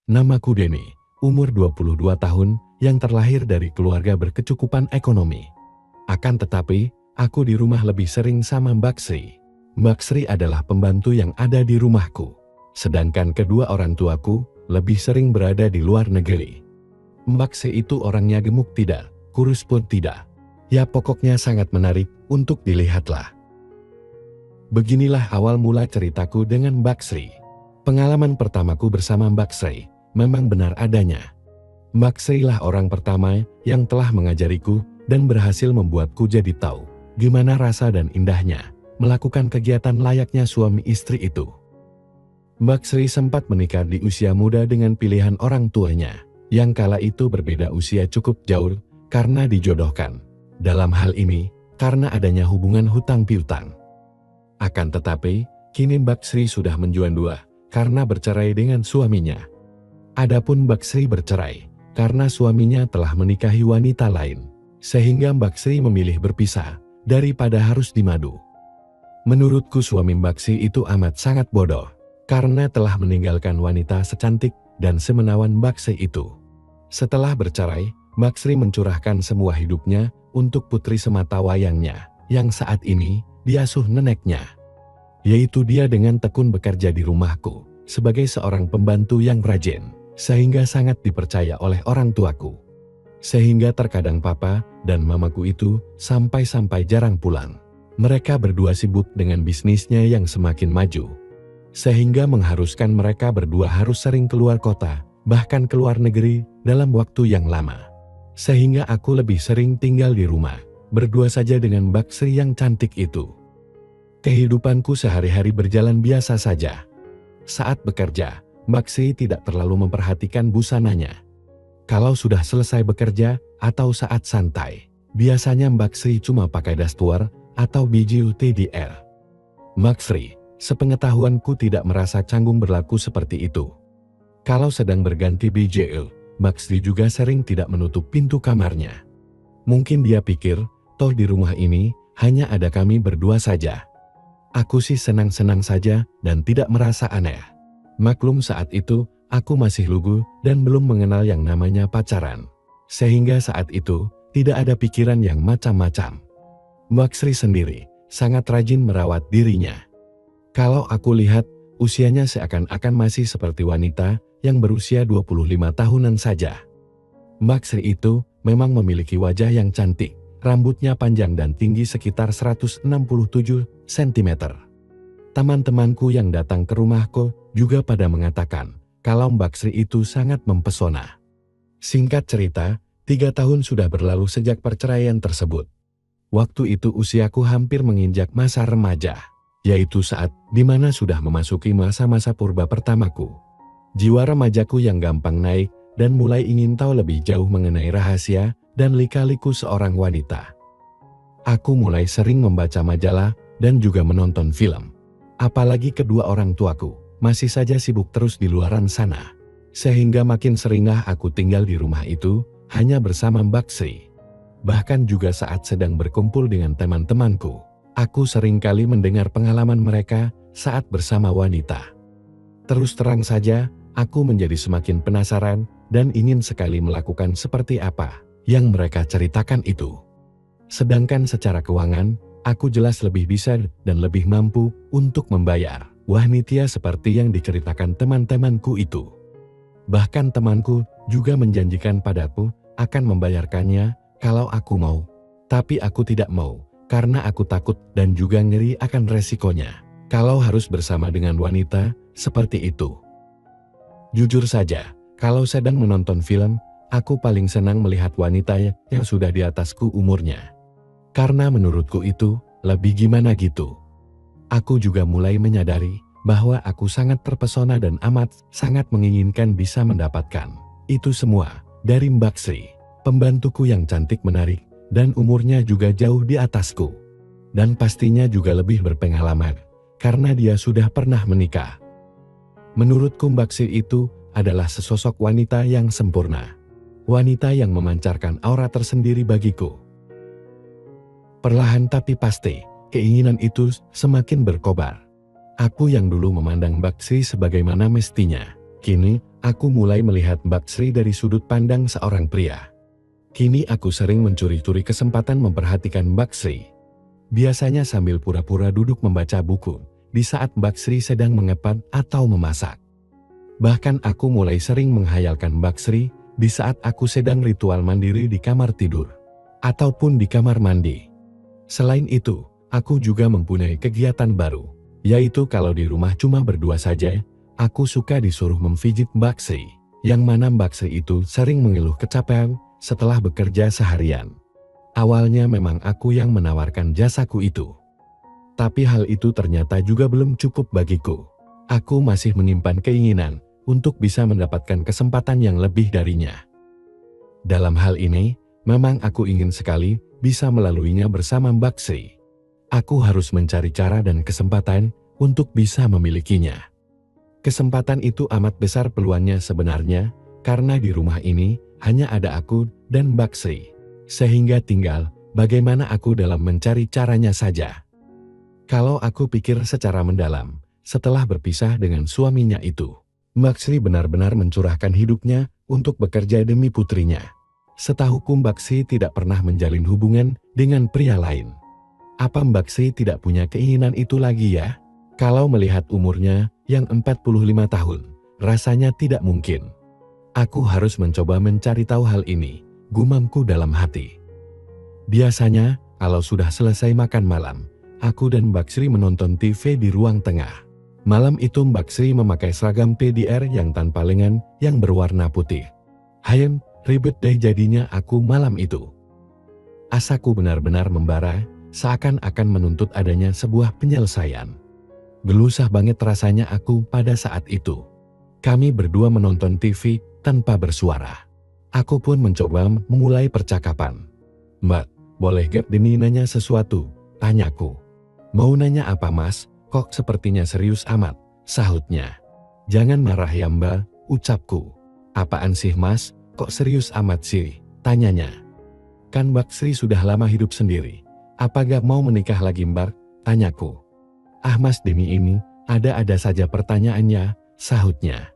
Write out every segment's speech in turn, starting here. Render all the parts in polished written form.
Namaku Denny, umur 22 tahun, yang terlahir dari keluarga berkecukupan ekonomi. Akan tetapi, aku di rumah lebih sering sama Mbak Sri. Mbak Sri adalah pembantu yang ada di rumahku. Sedangkan kedua orang tuaku lebih sering berada di luar negeri. Mbak Sri itu orangnya gemuk tidak, kurus pun tidak. Ya pokoknya sangat menarik untuk dilihatlah. Beginilah awal mula ceritaku dengan Mbak Sri. Pengalaman pertamaku bersama Mbak Sri memang benar adanya. Mbak Sri lah orang pertama yang telah mengajariku dan berhasil membuatku jadi tahu gimana rasa dan indahnya melakukan kegiatan layaknya suami istri itu. Mbak Sri sempat menikah di usia muda dengan pilihan orang tuanya, yang kala itu berbeda usia cukup jauh karena dijodohkan. Dalam hal ini, karena adanya hubungan hutang piutang. Akan tetapi, kini Mbak Sri sudah menjual dua karena bercerai dengan suaminya. Adapun Mbak Sri bercerai karena suaminya telah menikahi wanita lain, sehingga Mbak Sri memilih berpisah daripada harus dimadu. Menurutku suami Mbak Sri itu amat sangat bodoh, karena telah meninggalkan wanita secantik dan semenawan Mbak Sri itu. Setelah bercerai, Mbak Sri mencurahkan semua hidupnya untuk putri semata wayangnya, yang saat ini diasuh neneknya. Yaitu dia dengan tekun bekerja di rumahku, sebagai seorang pembantu yang rajin, sehingga sangat dipercaya oleh orang tuaku. Sehingga terkadang papa dan mamaku itu sampai-sampai jarang pulang. Mereka berdua sibuk dengan bisnisnya yang semakin maju. Sehingga mengharuskan mereka berdua harus sering keluar kota, bahkan keluar negeri dalam waktu yang lama. Sehingga aku lebih sering tinggal di rumah, berdua saja dengan Mbak Sri yang cantik itu. Kehidupanku sehari-hari berjalan biasa saja. Saat bekerja, Mbak Sri tidak terlalu memperhatikan busananya. Kalau sudah selesai bekerja atau saat santai, biasanya Mbak Sri cuma pakai daster atau baju TDR. Mbak Sri, sepengetahuanku tidak merasa canggung berlaku seperti itu. Kalau sedang berganti baju, Mbak Sri juga sering tidak menutup pintu kamarnya. Mungkin dia pikir, toh di rumah ini hanya ada kami berdua saja. Aku sih senang-senang saja dan tidak merasa aneh. Maklum saat itu, aku masih lugu dan belum mengenal yang namanya pacaran. Sehingga saat itu, tidak ada pikiran yang macam-macam. Mbak Sri sendiri sangat rajin merawat dirinya. Kalau aku lihat, usianya seakan-akan masih seperti wanita yang berusia 25 tahunan saja. Mbak Sri itu memang memiliki wajah yang cantik, rambutnya panjang dan tinggi sekitar 167 cm. Teman-temanku yang datang ke rumahku juga pada mengatakan kalau Mbak Sri itu sangat mempesona. Singkat cerita, 3 tahun sudah berlalu sejak perceraian tersebut. Waktu itu usiaku hampir menginjak masa remaja, yaitu saat dimana sudah memasuki masa-masa purba pertamaku. Jiwa remajaku yang gampang naik dan mulai ingin tahu lebih jauh mengenai rahasia dan lika-liku seorang wanita. Aku mulai sering membaca majalah dan juga menonton film. Apalagi kedua orang tuaku masih saja sibuk terus di luaran sana. Sehingga makin seringlah aku tinggal di rumah itu hanya bersama Mbak Sri. Bahkan juga saat sedang berkumpul dengan teman-temanku, aku seringkali mendengar pengalaman mereka saat bersama wanita. Terus terang saja, aku menjadi semakin penasaran dan ingin sekali melakukan seperti apa yang mereka ceritakan itu. Sedangkan secara keuangan, aku jelas lebih bisa dan lebih mampu untuk membayar wanita seperti yang diceritakan teman-temanku itu. Bahkan temanku juga menjanjikan padaku akan membayarkannya kalau aku mau. Tapi aku tidak mau, karena aku takut dan juga ngeri akan resikonya kalau harus bersama dengan wanita seperti itu. Jujur saja, kalau sedang menonton film, aku paling senang melihat wanita yang sudah di atasku umurnya. Karena menurutku itu lebih gimana gitu. Aku juga mulai menyadari bahwa aku sangat terpesona dan amat sangat menginginkan bisa mendapatkan itu semua dari Mbak Sri, pembantuku yang cantik menarik dan umurnya juga jauh di atasku. Dan pastinya juga lebih berpengalaman karena dia sudah pernah menikah. Menurutku Mbak Sri itu adalah sesosok wanita yang sempurna. Wanita yang memancarkan aura tersendiri bagiku. Perlahan tapi pasti, keinginan itu semakin berkobar. Aku yang dulu memandang Mbak Sri sebagaimana mestinya, Kini, aku mulai melihat Mbak Sri dari sudut pandang seorang pria. Kini aku sering mencuri-curi kesempatan memperhatikan Mbak Sri. Biasanya sambil pura-pura duduk membaca buku, di saat Mbak Sri sedang mengepar atau memasak. Bahkan aku mulai sering menghayalkan Mbak Sri di saat aku sedang ritual mandiri di kamar tidur, ataupun di kamar mandi. Selain itu, aku juga mempunyai kegiatan baru, yaitu kalau di rumah cuma berdua saja, aku suka disuruh memvijit Mbak Sri, yang mana Mbak Sri itu sering mengeluh kecapean setelah bekerja seharian. Awalnya memang aku yang menawarkan jasaku itu. Tapi hal itu ternyata juga belum cukup bagiku. Aku masih menyimpan keinginan untuk bisa mendapatkan kesempatan yang lebih darinya. Dalam hal ini, memang aku ingin sekali bisa melaluinya bersama Mbak Sri. Aku harus mencari cara dan kesempatan untuk bisa memilikinya. Kesempatan itu amat besar peluangnya sebenarnya, karena di rumah ini hanya ada aku dan Mbak Sri. Sehingga tinggal bagaimana aku dalam mencari caranya saja. Kalau aku pikir secara mendalam, setelah berpisah dengan suaminya itu, Mbak Sri benar-benar mencurahkan hidupnya untuk bekerja demi putrinya. Setahuku Mbak Sri tidak pernah menjalin hubungan dengan pria lain. Apa Mbak Sri tidak punya keinginan itu lagi ya? Kalau melihat umurnya yang 45 tahun, rasanya tidak mungkin. Aku harus mencoba mencari tahu hal ini, gumamku dalam hati. Biasanya, kalau sudah selesai makan malam, aku dan Mbak Sri menonton TV di ruang tengah. Malam itu Mbak Sri memakai seragam PDR yang tanpa lengan yang berwarna putih. Hayem, ribet deh jadinya aku malam itu. Asaku benar-benar membara, seakan-akan menuntut adanya sebuah penyelesaian. Gelusah banget rasanya aku pada saat itu. Kami berdua menonton TV tanpa bersuara. Aku pun mencoba memulai percakapan. Mbak, boleh gak Deni nanya sesuatu? Tanyaku. Mau nanya apa mas? Kok sepertinya serius amat, sahutnya. Jangan marah ya mbak, ucapku. Apaan sih mas, kok serius amat sih? Tanyanya. Kan Mbak Sri sudah lama hidup sendiri. Apa gak mau menikah lagi mbak? Tanyaku. Ah mas Deni ini, ada-ada saja pertanyaannya, sahutnya.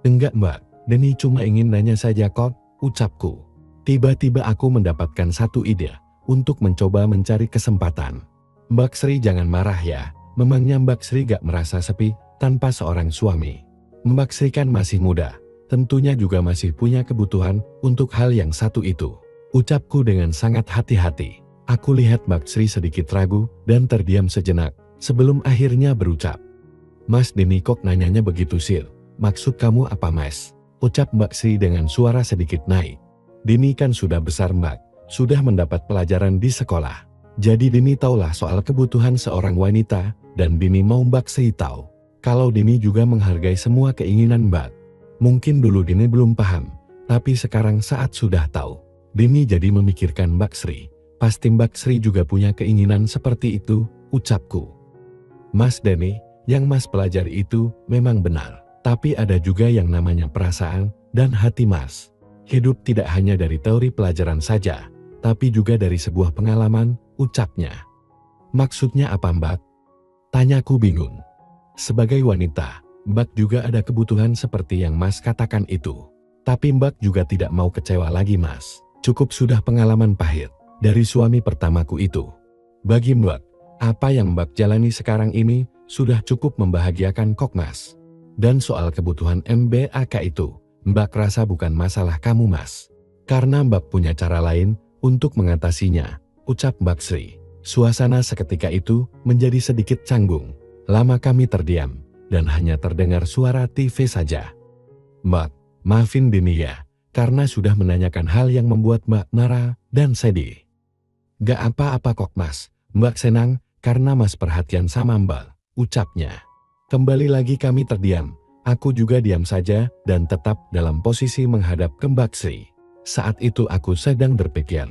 Enggak mbak, Deni cuma ingin nanya saja kok, ucapku. Tiba-tiba aku mendapatkan satu ide, untuk mencoba mencari kesempatan. Mbak Sri jangan marah ya. Memangnya Mbak Sri gak merasa sepi tanpa seorang suami? Mbak Sri kan masih muda, tentunya juga masih punya kebutuhan untuk hal yang satu itu. Ucapku dengan sangat hati-hati. Aku lihat Mbak Sri sedikit ragu dan terdiam sejenak sebelum akhirnya berucap. Mas Deni kok nanyanya begitu sil? Maksud kamu apa mas? Ucap Mbak Sri dengan suara sedikit naik. Deni kan sudah besar mbak, sudah mendapat pelajaran di sekolah. Jadi Deni tahulah soal kebutuhan seorang wanita. Dan Deni mau Mbak Sri tahu, kalau Deni juga menghargai semua keinginan Mbak. Mungkin dulu Deni belum paham, tapi sekarang saat sudah tahu, Deni jadi memikirkan Mbak Sri. Pasti Mbak Sri juga punya keinginan seperti itu, ucapku. Mas Deni, yang mas pelajari itu memang benar, tapi ada juga yang namanya perasaan dan hati mas. Hidup tidak hanya dari teori pelajaran saja, tapi juga dari sebuah pengalaman, ucapnya. Maksudnya apa Mbak? Tanyaku bingung. Sebagai wanita, Mbak juga ada kebutuhan seperti yang Mas katakan itu. Tapi Mbak juga tidak mau kecewa lagi Mas. Cukup sudah pengalaman pahit dari suami pertamaku itu. Bagi Mbak, apa yang Mbak jalani sekarang ini sudah cukup membahagiakan kok Mas. Dan soal kebutuhan MBAK itu, Mbak rasa bukan masalah kamu Mas. Karena Mbak punya cara lain untuk mengatasinya, ucap Mbak Sri. Suasana seketika itu menjadi sedikit canggung. Lama kami terdiam, dan hanya terdengar suara TV saja. Mbak, maafin Deni ya, karena sudah menanyakan hal yang membuat Mbak marah dan sedih. Gak apa-apa kok mas, Mbak senang karena mas perhatian sama Mbak, ucapnya. Kembali lagi kami terdiam, aku juga diam saja dan tetap dalam posisi menghadap ke Mbak Sri. Saat itu aku sedang berpikir.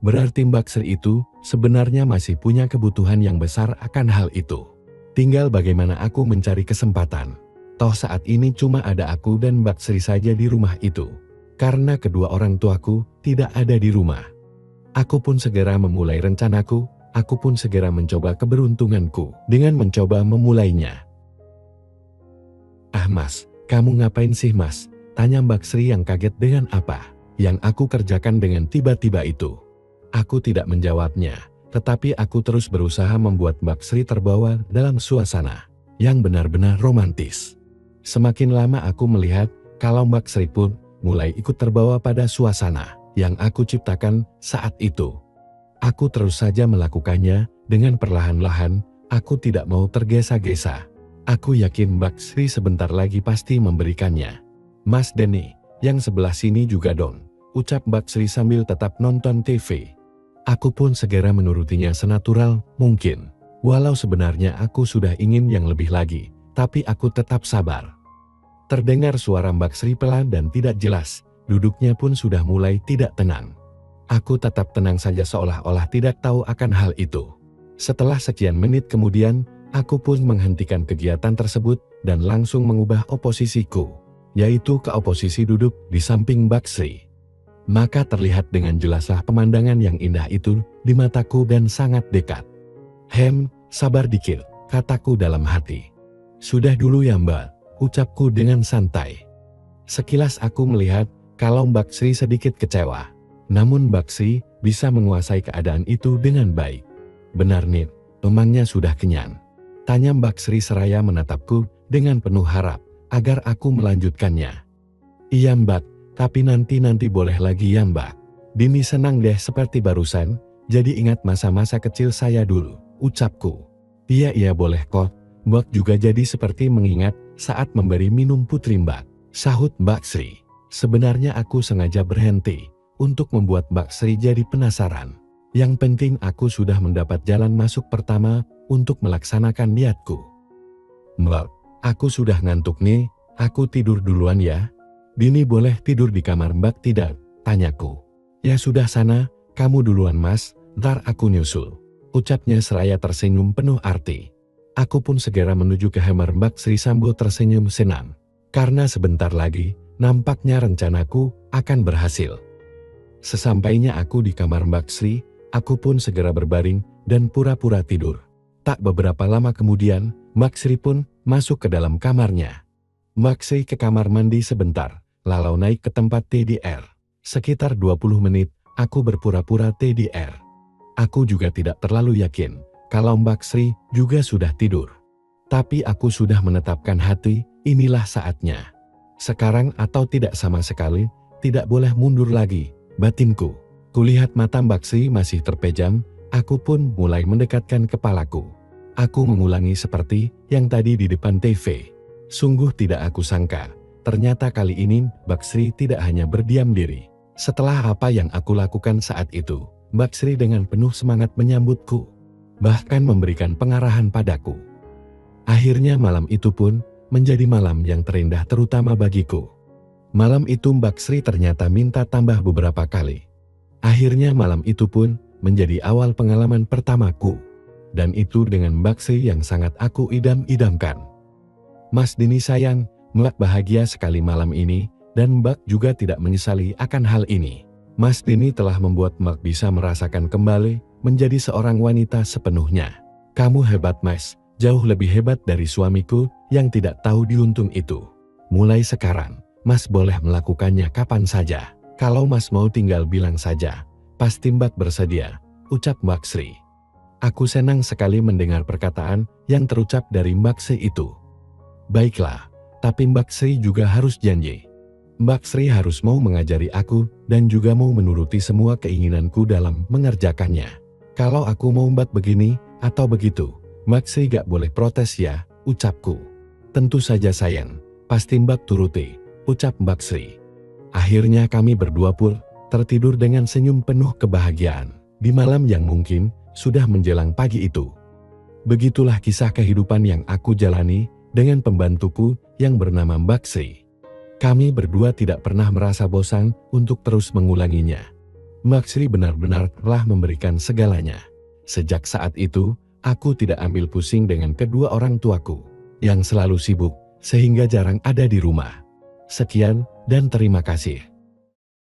Berarti Mbak Sri itu sebenarnya masih punya kebutuhan yang besar akan hal itu. Tinggal bagaimana aku mencari kesempatan. Toh saat ini cuma ada aku dan Mbak Sri saja di rumah itu. Karena kedua orang tuaku tidak ada di rumah. Aku pun segera memulai rencanaku, aku pun segera mencoba keberuntunganku dengan mencoba memulainya. Ah mas, "Kamu ngapain sih Mas?" tanya Mbak Sri yang kaget dengan apa yang aku kerjakan dengan tiba-tiba itu. Aku tidak menjawabnya, tetapi aku terus berusaha membuat Mbak Sri terbawa dalam suasana yang benar-benar romantis. Semakin lama aku melihat kalau Mbak Sri pun mulai ikut terbawa pada suasana yang aku ciptakan saat itu. Aku terus saja melakukannya dengan perlahan-lahan, aku tidak mau tergesa-gesa. Aku yakin Mbak Sri sebentar lagi pasti memberikannya. "Mas Denny, yang sebelah sini juga dong," ucap Mbak Sri sambil tetap nonton TV. Aku pun segera menurutinya senatural mungkin. Walau sebenarnya aku sudah ingin yang lebih lagi, tapi aku tetap sabar. Terdengar suara Mbak Sri pelan dan tidak jelas, duduknya pun sudah mulai tidak tenang. Aku tetap tenang saja seolah-olah tidak tahu akan hal itu. Setelah sekian menit kemudian, aku pun menghentikan kegiatan tersebut dan langsung mengubah oposisiku, yaitu ke oposisi duduk di samping Mbak Sri. Maka terlihat dengan jelaslah pemandangan yang indah itu di mataku dan sangat dekat. Sabar dikit," kataku dalam hati. "Sudah dulu ya Mbak," ucapku dengan santai. Sekilas aku melihat kalau Mbak Sri sedikit kecewa. Namun Mbak Sri bisa menguasai keadaan itu dengan baik. "Benar Nit, memangnya sudah kenyang?" tanya Mbak Sri seraya menatapku dengan penuh harap agar aku melanjutkannya. "Iya Mbak, tapi nanti boleh lagi ya Mbak. Dini senang deh seperti barusan, jadi ingat masa-masa kecil saya dulu," ucapku. Iya boleh kok, Mbak juga jadi seperti mengingat saat memberi minum putri Mbak," sahut Mbak Sri. Sebenarnya aku sengaja berhenti untuk membuat Mbak Sri jadi penasaran. Yang penting aku sudah mendapat jalan masuk pertama untuk melaksanakan niatku. "Mbak, aku sudah ngantuk nih, aku tidur duluan ya." "Dini boleh tidur di kamar Mbak tidak?" tanyaku. "Ya sudah sana, kamu duluan Mas, ntar aku nyusul," ucapnya seraya tersenyum penuh arti. Aku pun segera menuju ke kamar Mbak Sri sambil tersenyum senang. Karena sebentar lagi, nampaknya rencanaku akan berhasil. Sesampainya aku di kamar Mbak Sri, aku pun segera berbaring dan pura-pura tidur. Tak beberapa lama kemudian, Mbak Sri pun masuk ke dalam kamarnya. Mbak Sri ke kamar mandi sebentar, lalu naik ke tempat TDR. Sekitar 20 menit, aku berpura-pura TDR. Aku juga tidak terlalu yakin kalau Mbak Sri juga sudah tidur. Tapi aku sudah menetapkan hati, inilah saatnya. Sekarang atau tidak sama sekali, tidak boleh mundur lagi, batinku. Kulihat mata Mbak Sri masih terpejam, aku pun mulai mendekatkan kepalaku. Aku mengulangi seperti yang tadi di depan TV. Sungguh tidak aku sangka, ternyata kali ini Mbak Sri tidak hanya berdiam diri. Setelah apa yang aku lakukan saat itu, Mbak Sri dengan penuh semangat menyambutku, bahkan memberikan pengarahan padaku. Akhirnya malam itu pun menjadi malam yang terindah terutama bagiku. Malam itu Mbak Sri ternyata minta tambah beberapa kali. Akhirnya malam itu pun menjadi awal pengalaman pertamaku. Dan itu dengan Mbak Sri yang sangat aku idam-idamkan. "Mas Dini sayang, Mbak bahagia sekali malam ini, dan Mbak juga tidak menyesali akan hal ini. Mas Dini telah membuat Mbak bisa merasakan kembali menjadi seorang wanita sepenuhnya. Kamu hebat Mas, jauh lebih hebat dari suamiku yang tidak tahu diuntung itu. Mulai sekarang, Mas boleh melakukannya kapan saja. Kalau Mas mau tinggal bilang saja, pasti Mbak bersedia," ucap Mbak Sri. Aku senang sekali mendengar perkataan yang terucap dari Mbak Sri itu. Baiklah, tapi Mbak Sri juga harus janji. Mbak Sri harus mau mengajari aku dan juga mau menuruti semua keinginanku dalam mengerjakannya. Kalau aku mau Mbak begini atau begitu, Mbak Sri gak boleh protes ya, ucapku. Tentu saja sayang, pasti Mbak turuti, ucap Mbak Sri. Akhirnya kami berdua pun tertidur dengan senyum penuh kebahagiaan di malam yang mungkin sudah menjelang pagi itu. Begitulah kisah kehidupan yang aku jalani dengan pembantuku yang bernama Mbak Sri. Kami berdua tidak pernah merasa bosan untuk terus mengulanginya. Mbak Sri benar-benar telah memberikan segalanya. Sejak saat itu, aku tidak ambil pusing dengan kedua orang tuaku yang selalu sibuk sehingga jarang ada di rumah. Sekian dan terima kasih.